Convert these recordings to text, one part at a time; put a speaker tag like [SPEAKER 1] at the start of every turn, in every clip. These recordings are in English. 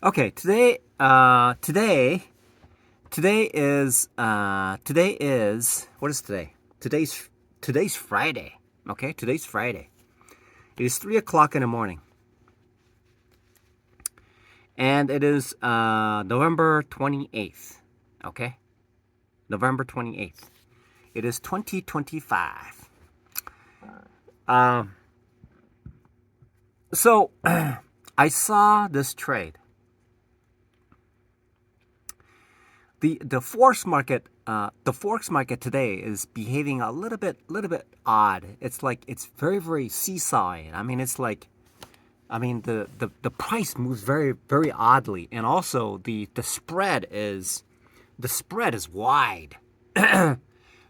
[SPEAKER 1] Okay, today is what is today? Today's Friday. Okay, today's Friday. It is 3 o'clock in the morning, and it is November 28th. Okay, November 28th. It is 2025. Um, so I saw this trade. The forex market today is behaving a little bit odd. It's like it's very seesawing. I mean, it's like the price moves very oddly, and also the spread is wide.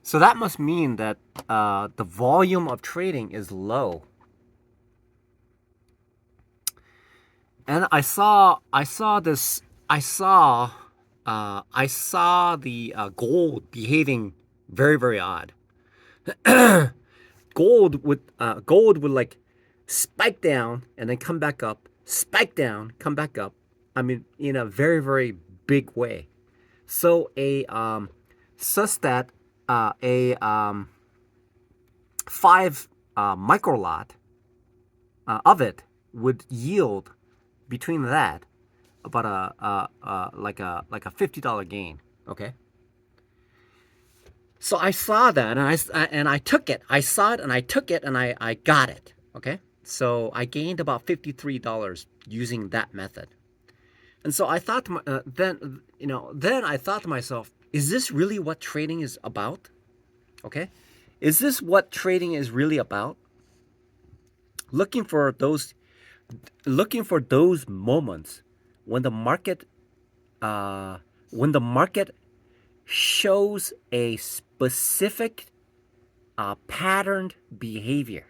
[SPEAKER 1] So that must mean that the volume of trading is low. And I saw the gold behaving very odd. Gold would like spike down and then come back up, spike down, come back up. I mean, in a very big way. So such that a five micro lot of it would yield between that about a $50 gain. Okay. So I saw that and I took it. I saw it and I took it and I got it. Okay. So I gained about $53 using that method. And so I thought then I thought to myself, is this really what trading is about? Okay. Is this what trading is really about? Looking for those looking for those moments when the market uh, when the market shows a specific patterned behavior.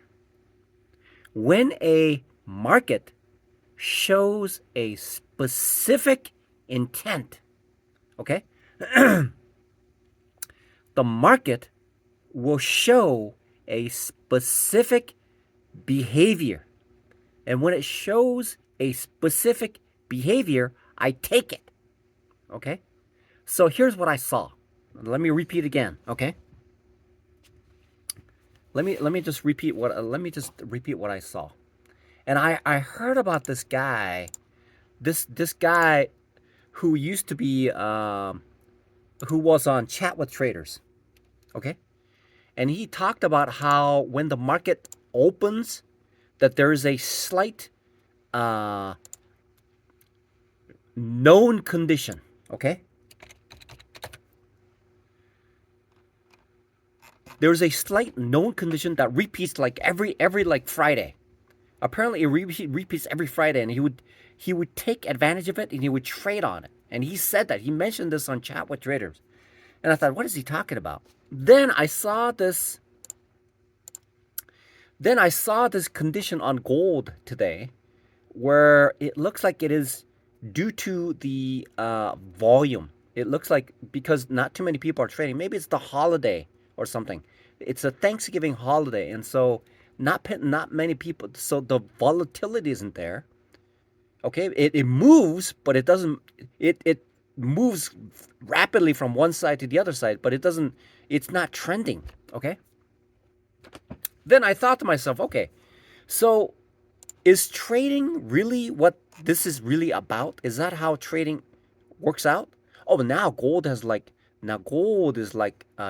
[SPEAKER 1] When a market shows a specific intent, okay, the market will show a specific behavior. And when it shows a specific behavior, I take it. Okay? So here's what I saw. Let me repeat again, okay? Let me just repeat what I saw. And I heard about this guy, this guy who used to be who was on Chat with Traders, okay? And he talked about how when the market opens, that there is a slight uh, known condition, okay? There's a slight known condition that repeats like every like Friday. Apparently, it repeats every Friday, and he would take advantage of it and he would trade on it. And he said that he mentioned this on Chat with Traders, and I thought, what is he talking about? Then I saw this. Then I saw this condition on gold today, where it looks like it is due to the volume. It looks like because not too many people are trading. Maybe it's the holiday or something. It's a Thanksgiving holiday, and so not many people. So the volatility isn't there. Okay, it moves, but it doesn't. It moves rapidly from one side to the other side, but it doesn't. It's not trending. Okay. Then I thought to myself, okay, so is trading really what this is really about? Is that how trading works out? Oh, now gold is like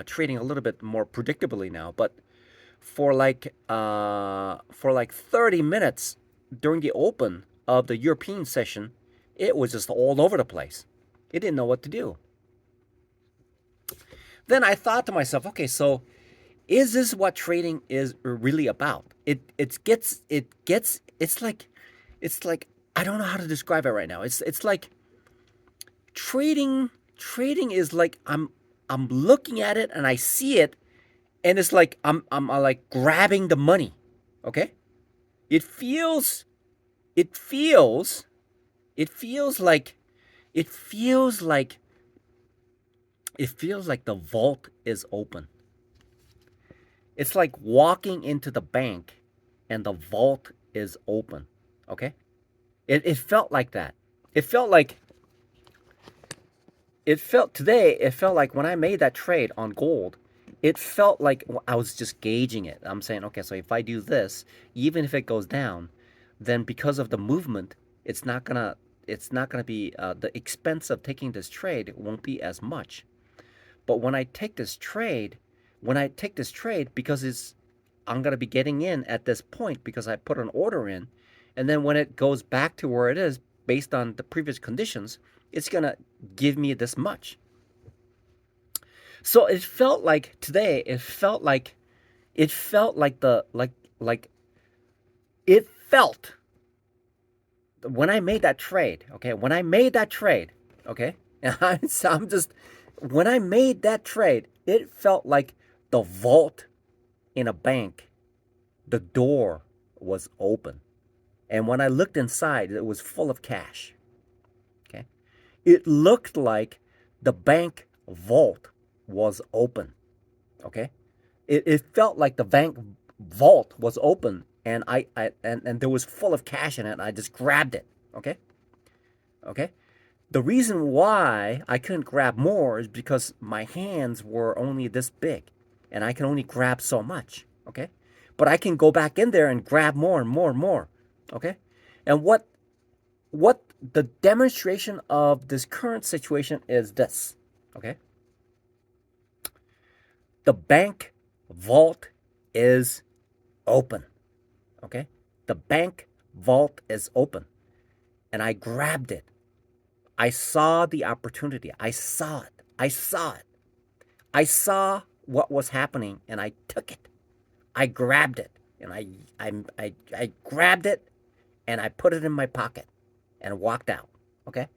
[SPEAKER 1] trading a little bit more predictably now, but for like 30 minutes during the open of the European session, it was just all over the place. It didn't know what to do. Then I thought to myself, okay, so is this what trading is really about? It's like I don't know how to describe it right now. It's like trading is like I'm looking at it and I see it, and it's like I'm like grabbing the money. Okay? It feels it feels it feels like it feels like it feels like the vault is open. It's like walking into the bank and the vault is open. Okay? It felt like that. it felt like it felt like when I made that trade on gold, it felt like I was just gauging it. I'm saying, okay, so if I do this, even if it goes down, then because of the movement, it's not gonna it's not gonna be the expense of taking this trade won't be as much. But when I take this trade, because it's I'm gonna be getting in at this point because I put an order in, and then when it goes back to where it is based on the previous conditions, it's gonna give me this much. So it felt like today, it felt like like it felt when I made that trade, okay? When I made that trade, okay? So I'm just when I made that trade, it felt like the vault in a bank, the door was open. And when I looked inside, it was full of cash. Okay? It looked like the bank vault was open. Okay? It felt like the bank vault was open and and there was full of cash in it and I just grabbed it. Okay? Okay? The reason why I couldn't grab more is because my hands were only this big and I can only grab so much. Okay? But I can go back in there and grab more and more and more. Okay? And what the demonstration of this current situation is this. Okay? The bank vault is open. Okay? The bank vault is open. And I grabbed it. I saw the opportunity. I saw it. I saw it. I saw what was happening and I took it. I grabbed it and I grabbed it and I put it in my pocket and walked out. Okay?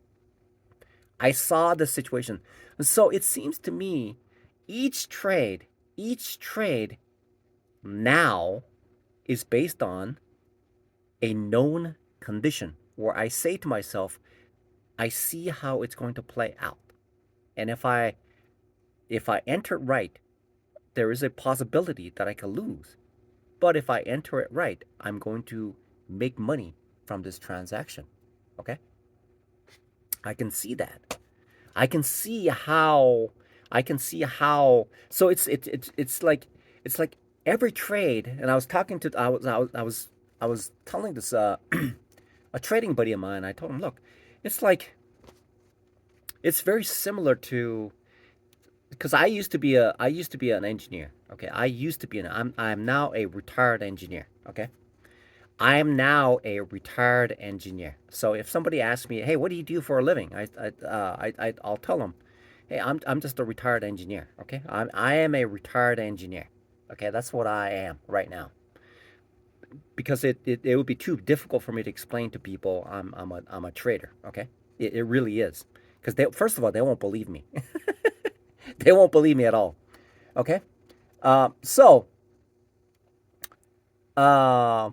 [SPEAKER 1] I saw the situation. So it seems to me each trade, each trade now is based on a known condition where I say to myself, I see how it's going to play out. And if I enter it right, there is a possibility that I could lose. But if I enter it right, I'm going to make money from this transaction. Okay? I can see that. I can see how I can see how so it's like every trade and I was talking to I was telling this a trading buddy of mine. I told him, look, it's like it's very similar to because I used to be an engineer. Okay, I used to be an I'm now a retired engineer. Okay, I am now a retired engineer. So if somebody asks me, hey, what do you do for a living? I'll tell them, hey, I'm just a retired engineer. Okay, I am a retired engineer. Okay, that's what I am right now. Because it would be too difficult for me to explain to people I'm a trader. Okay, it really is. Because they first of all they won't believe me. They won't believe me at all. Okay, so I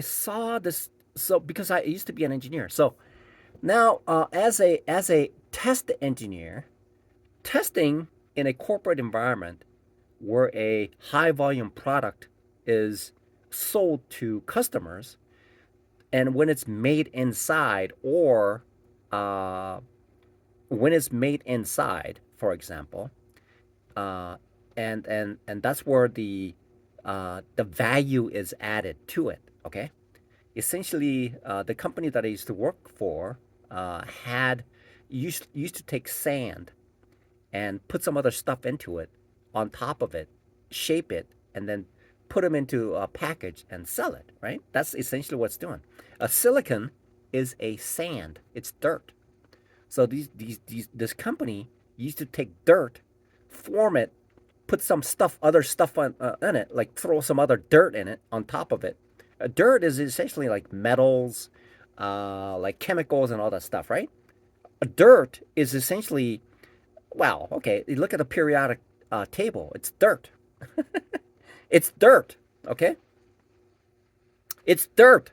[SPEAKER 1] saw this. So because I used to be an engineer, so now as a test engineer, testing in a corporate environment where a high volume product is sold to customers, and when it's made inside, or uh, when it's made inside, for example, uh, and that's where the value is added to it. Okay, essentially, the company that I used to work for had used to take sand and put some other stuff into it on top of it, shape it, and then put them into a package and sell it. Right? That's essentially what it's doing. A silicon is a sand. It's dirt. So this company used to take dirt, form it, put some stuff, other stuff in it, like throw some other dirt in it on top of it. Dirt is essentially like metals, like chemicals and all that stuff, right? Dirt is essentially, well, okay, you look at the periodic table, it's dirt. It's dirt, okay? It's dirt.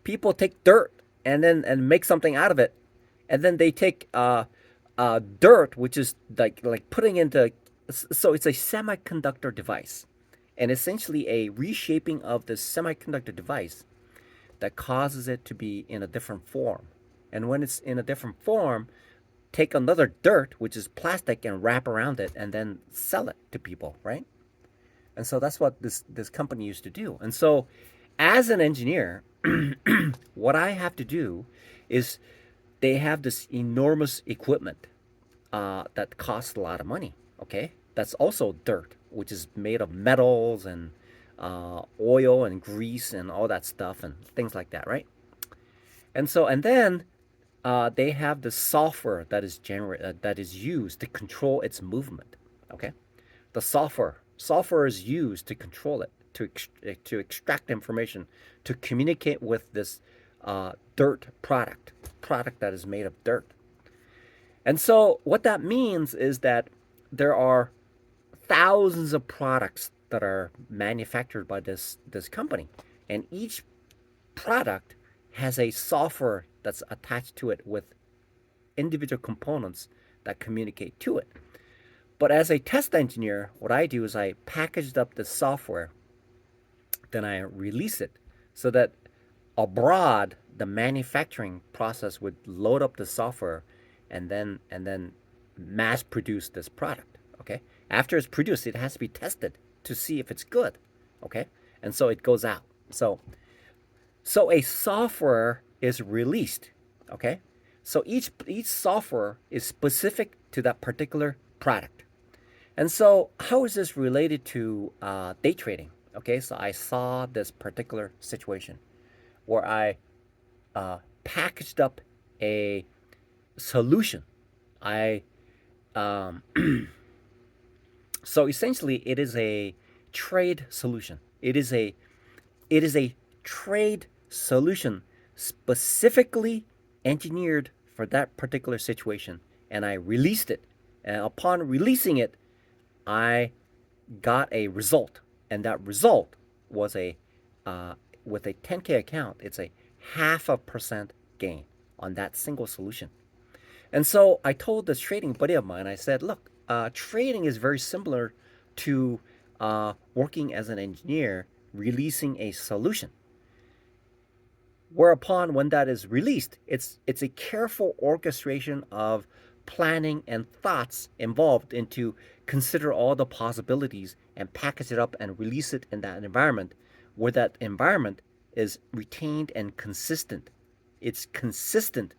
[SPEAKER 1] People take dirt and make something out of it, and then they take dirt, which is like putting into so it's a semiconductor device, and essentially a reshaping of the semiconductor device that causes it to be in a different form. And when it's in a different form, take another dirt, which is plastic, and wrap around it and then sell it to people, right? And so that's what this company used to do. And so as an engineer, what I have to do is they have this enormous equipment that costs a lot of money. Okay, that's also dirt, which is made of metals and oil and grease and all that stuff and things like that, right? And so and then they have the software that is used to control its movement. Okay, the software is used to control it, to extract information, to communicate with this dirt product that is made of dirt. And so what that means is that there are thousands of products that are manufactured by this company, and each product has a software that's attached to it with individual components that communicate to it. But as a test engineer, what I do is I packaged up the software, then I release it so that abroad the manufacturing process would load up the software and then mass produce this product. Okay. After it's produced, it has to be tested to see if it's good. Okay. And so it goes out. So a software is released. Okay. So each software is specific to that particular product. And so how is this related to day trading? Okay, so I saw this particular situation where I packaged up a solution. I so essentially it is a trade solution. It is a trade solution specifically engineered for that particular situation, and I released it. And upon releasing it, I got a result, and that result was a with a 10K account, it's a 0.5% gain on that single solution. And so I told this trading buddy of mine, I said, look, trading is very similar to working as an engineer, releasing a solution. Whereupon, when that is released, it's a careful orchestration of planning and thoughts involved into consider all the possibilities and package it up and release it in that environment where that environment is retained and consistent. It's consistent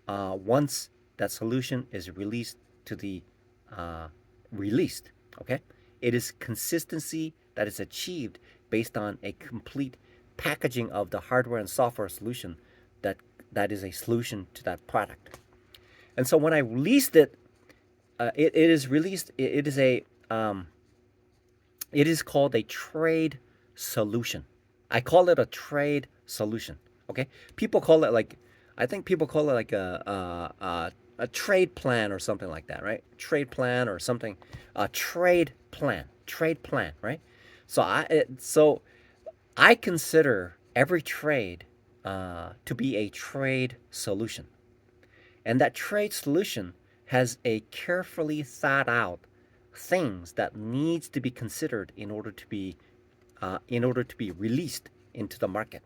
[SPEAKER 1] once that solution is released to the released. Okay, it is consistency that is achieved based on a complete packaging of the hardware and software solution that is a solution to that product. And so when I released it, it is released. It is called a trade solution. I call it a trade solution. Okay, people call it like, I think people call it like a trade plan or something like that, right? Trade plan or something. A trade plan, right? So I consider every trade to be a trade solution. And that trade solution has a carefully thought out things that needs to be considered in order to be released into the market.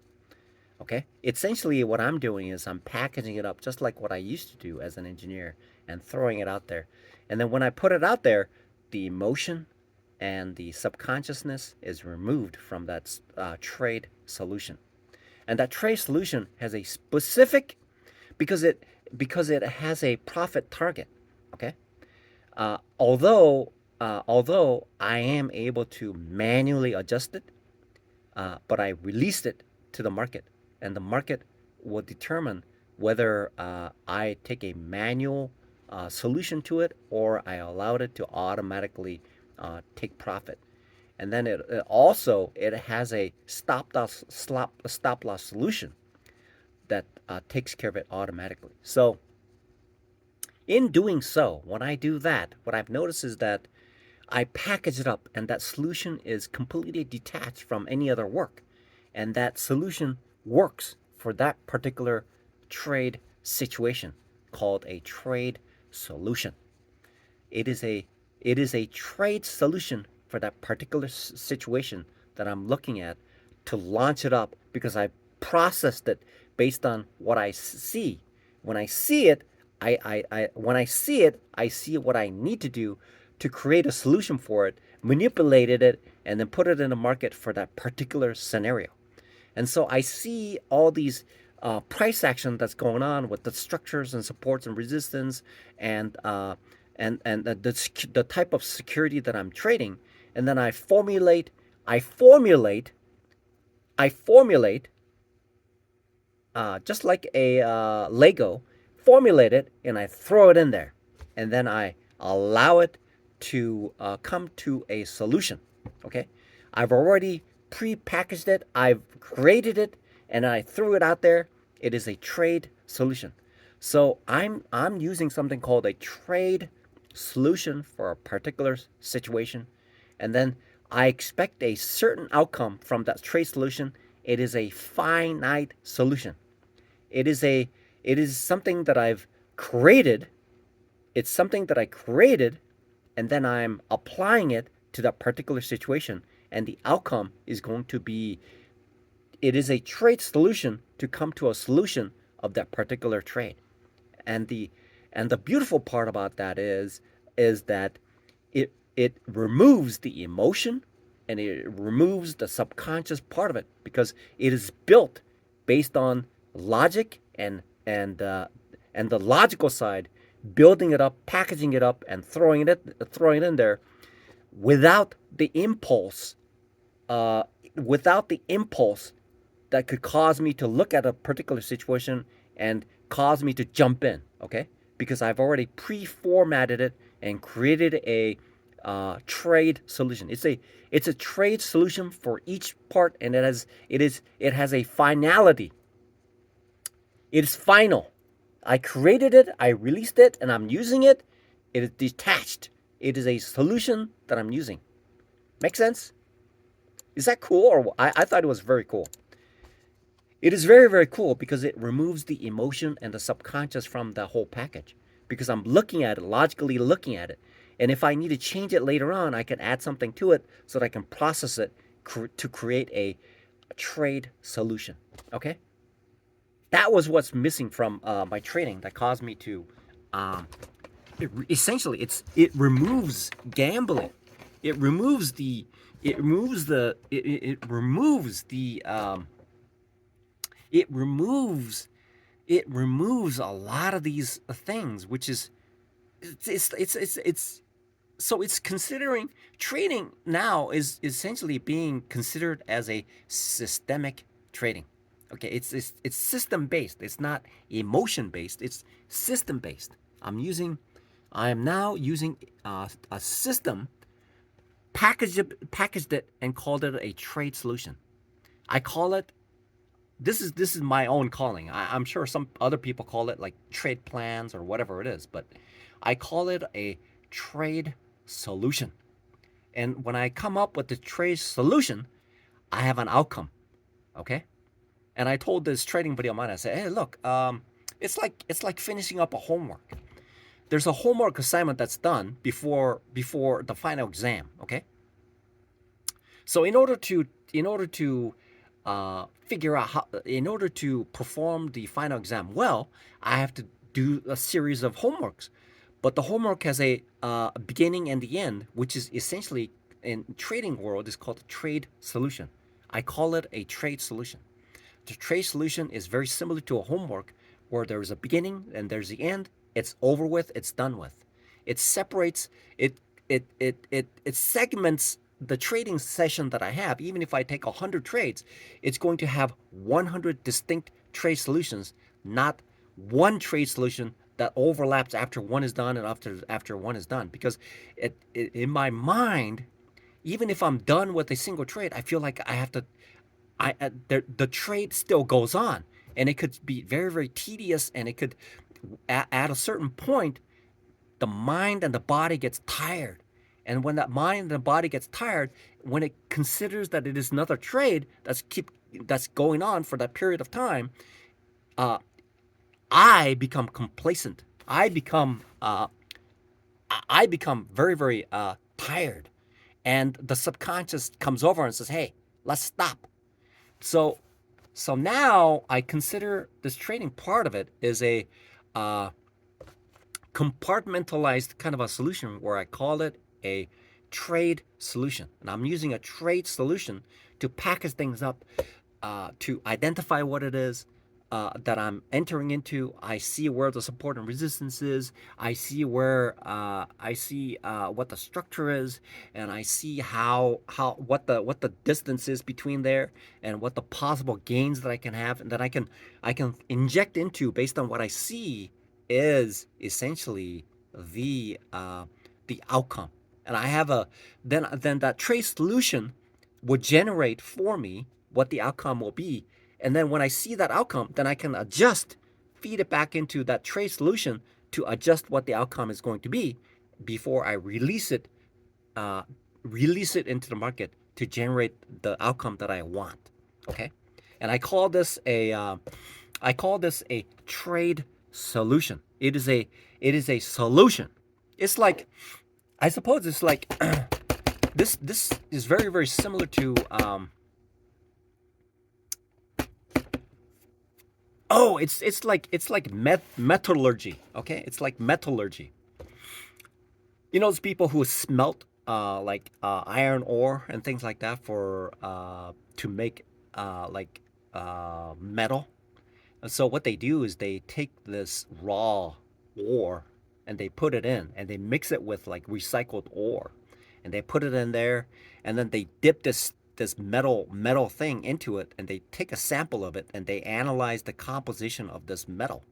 [SPEAKER 1] Okay? Essentially what I'm doing is I'm packaging it up just like what I used to do as an engineer and throwing it out there. And then when I put it out there, the emotion and the subconsciousness is removed from that trade solution. And that trade solution has a specific, because it has a profit target. Okay, although I am able to manually adjust it, but I released it to the market, and the market will determine whether I take a manual solution to it or I allowed it to automatically take profit. And then it has a stop loss solution that takes care of it automatically. So in doing so, when I do that, what I've noticed is that I package it up and that solution is completely detached from any other work. And that solution works for that particular trade situation called a trade solution. It is a trade solution for that particular situation that I'm looking at to launch it up because processed it based on what I see. When I see it, when I see it, I see what I need to do to create a solution for it, manipulated it, and then put it in the market for that particular scenario. And so I see all these price action that's going on with the structures and supports and resistance and the type of security that I'm trading, and then I formulate, I formulate just like a Lego, formulate it, and I throw it in there, and then I allow it to come to a solution. Okay, I've already pre-packaged it, I've created it, and I threw it out there. It is a trade solution. So I'm using something called a trade solution for a particular situation, and then I expect a certain outcome from that trade solution. It is a finite solution. It is a it is something that I've created. It's something that I created, and then I'm applying it to that particular situation, and the outcome is going to be, it is a trade solution to come to a solution of that particular trade. And the beautiful part about that is that it removes the emotion, and it removes the subconscious part of it, because it is built based on logic and the logical side, building it up, packaging it up, and throwing it in there without the impulse, uh, without the impulse that could cause me to look at a particular situation and cause me to jump in. Okay, because I've already pre-formatted it and created a trade solution. It's a trade solution for each part, and it has a finality. It is final. I created it, I released it, and I'm using it. It is detached. It is a solution that I'm using. Make sense? Is that cool? Or I thought it was very cool. It is very, very cool because it removes the emotion and the subconscious from the whole package. Because I'm looking at it, logically looking at it. And if I need to change it later on, I can add something to it so that I can process it to create a trade solution. Okay? That was what's missing from my trading that caused me to essentially it removes gambling. It removes the it removes the it removes the it removes it removes a lot of these things, which is it's so it's considering trading now is essentially being considered as a systemic trading. Okay, it's system based. It's not emotion based. It's system based. I am now using a system, packaged it, and called it a trade solution. I call it, this is my own calling. I'm sure some other people call it like trade plans or whatever it is, but I call it a trade solution. And when I come up with the trade solution, I have an outcome. Okay, and I told this trading buddy of mine, I said, hey, look, it's like finishing up a homework. There's a homework assignment that's done before the final exam. Okay, so in order to figure out how, in order to perform the final exam well, I have to do a series of homeworks. But the homework has a beginning and the end, which is essentially in trading world is called a trade solution. I call it a trade solution. The trade solution is very similar to a homework where there's a beginning and there's the end. It's over with, it's done with. It separates it segments the trading session that I have. Even if I take 100 trades, it's going to have 100 distinct trade solutions, not one trade solution that overlaps after one is done and after one is done. Because in my mind, even if I'm done with a single trade, I feel like I have to the trade still goes on, and it could be very, very tedious, and it could at a certain point the mind and the body gets tired. And when that mind and the body gets tired, when it considers that it is another trade that's going on for that period of time, uh, I become complacent. I become very, very tired, and the subconscious comes over and says, "Hey, let's stop." So So now I consider this trading part of it is a uh, compartmentalized kind of a solution where I call it a trade solution. And I'm using a trade solution to package things up, to identify what it is that I'm entering into. I see where the support and resistance is. I see where I see what the structure is, and I see how what the distance is between there, and what the possible gains that I can have, and then I can inject into based on what I see is essentially the outcome. And I have a then that trace solution would generate for me what the outcome will be. And then when I see that outcome, then I can adjust, feed it back into that trace solution to adjust what the outcome is going to be before I uh, release it into the market to generate the outcome that I want. Okay, and I call this a trade solution. It is a solution. It's like, I suppose it's like this is very similar to oh, it's like metallurgy. Okay, it's like metallurgy. You know those people who smelt iron ore and things like that for to make metal. And so what they do is they take this raw ore and they put it in and they mix it with like recycled ore, and they put it in there, and then they dip this metal thing into it, and they take a sample of it and they analyze the composition of this metal.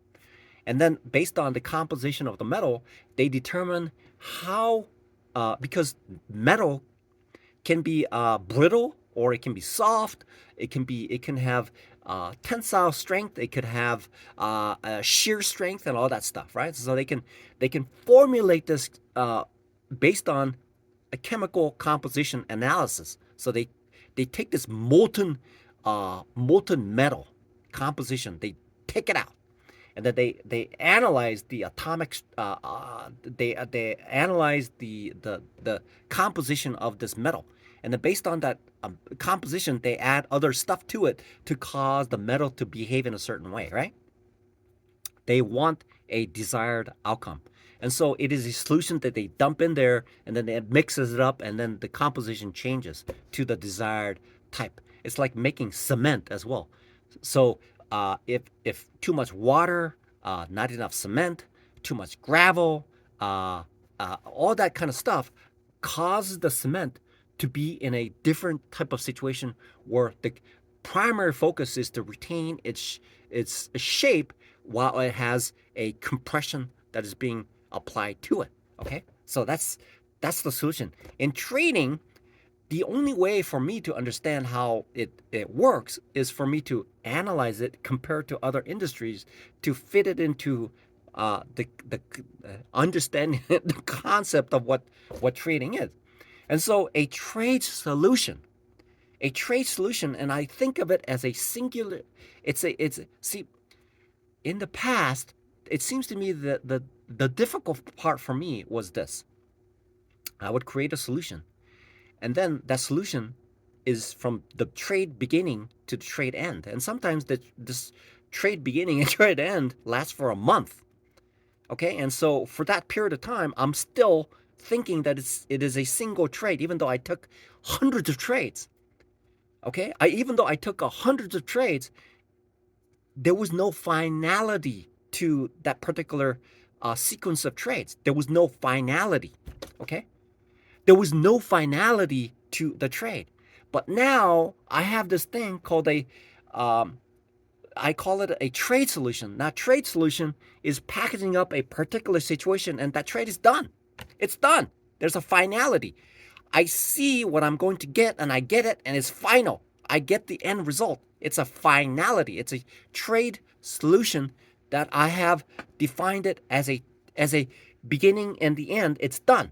[SPEAKER 1] And then based on the composition of the metal, they determine how because metal can be brittle, or it can be soft. It can have tensile strength. It could have shear strength and all that stuff, right? So they can formulate this based on a chemical composition analysis. So they take this molten metal composition. They take it out, and then they analyze the atomic they analyze the composition of this metal, and then based on that composition, they add other stuff to it to cause the metal to behave in a certain way, right? They want a desired outcome. And so it is a solution that they dump in there, and then it mixes it up, and then the composition changes to the desired type. It's like making cement as well. So if too much water, not enough cement, too much gravel, all that kind of stuff causes the cement to be in a different type of situation where the primary focus is to retain its shape while it has a compression that is being applied to it. Okay, so that's the solution. In trading, the only way for me to understand how it works is for me to analyze it compared to other industries to fit it into the understanding the concept of what trading is. And so a trade solution, and I think of it as a singular. It's see, in the past, it seems to me that the difficult part for me was this: I would create a solution, and then that solution is from the trade beginning to the trade end, and sometimes this trade beginning and trade end lasts for a month. Okay, and so for that period of time, I'm still thinking that it is a single trade, even though I took hundreds of trades. Okay, even though I took hundreds of trades, there was no finality to that particular sequence of trades. There was no finality. Okay, there was no finality to the trade. But now I have this thing called um, I call it a trade solution. Now, trade solution is packaging up a particular situation, and that trade is done. It's done. There's a finality. I see what I'm going to get, and I get it, and it's final. I get the end result. It's a finality. It's a trade solution that I have defined it as a beginning and the end. It's done.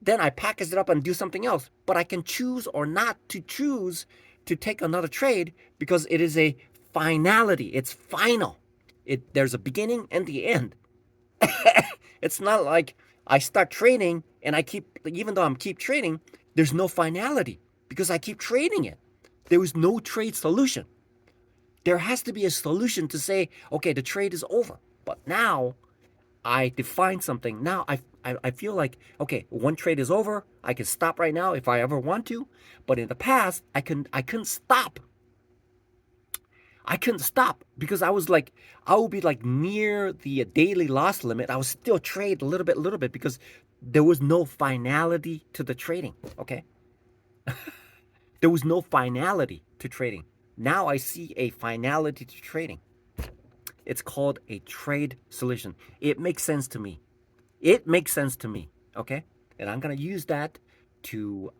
[SPEAKER 1] Then I package it up and do something else. But I can choose or not to choose to take another trade because it is a finality. It's final. There's a beginning and the end. It's not like I start trading and even though I'm keep trading, there's no finality because I keep trading it. There was no trade solution. there has to be a solution to say, okay, the trade is over. But now I define something. Now I feel like, okay, one trade is over. I can stop right now if I ever want to. But in the past, I couldn't stop. I couldn't stop because I would be like near the daily loss limit. I would still trade a little bit because there was no finality to the trading. Okay. There was no finality to trading. Now I see a finality to trading. It's called a trade solution. It makes sense to me. It makes sense to me. Okay, and I'm gonna use that to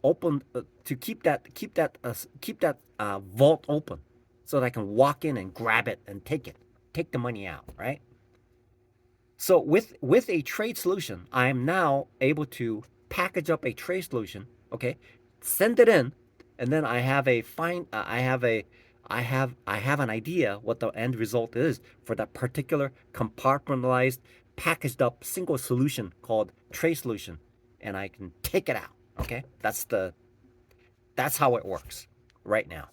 [SPEAKER 1] open to keep that vault open, so that I can walk in and grab it and take the money out. Right. So with a trade solution, I am now able to package up a trade solution. Okay, send it in, and then I have a fine. I have an idea what the end result is for that particular compartmentalized, packaged up single solution called trade solution, and I can take it out. Okay, that's how it works right now.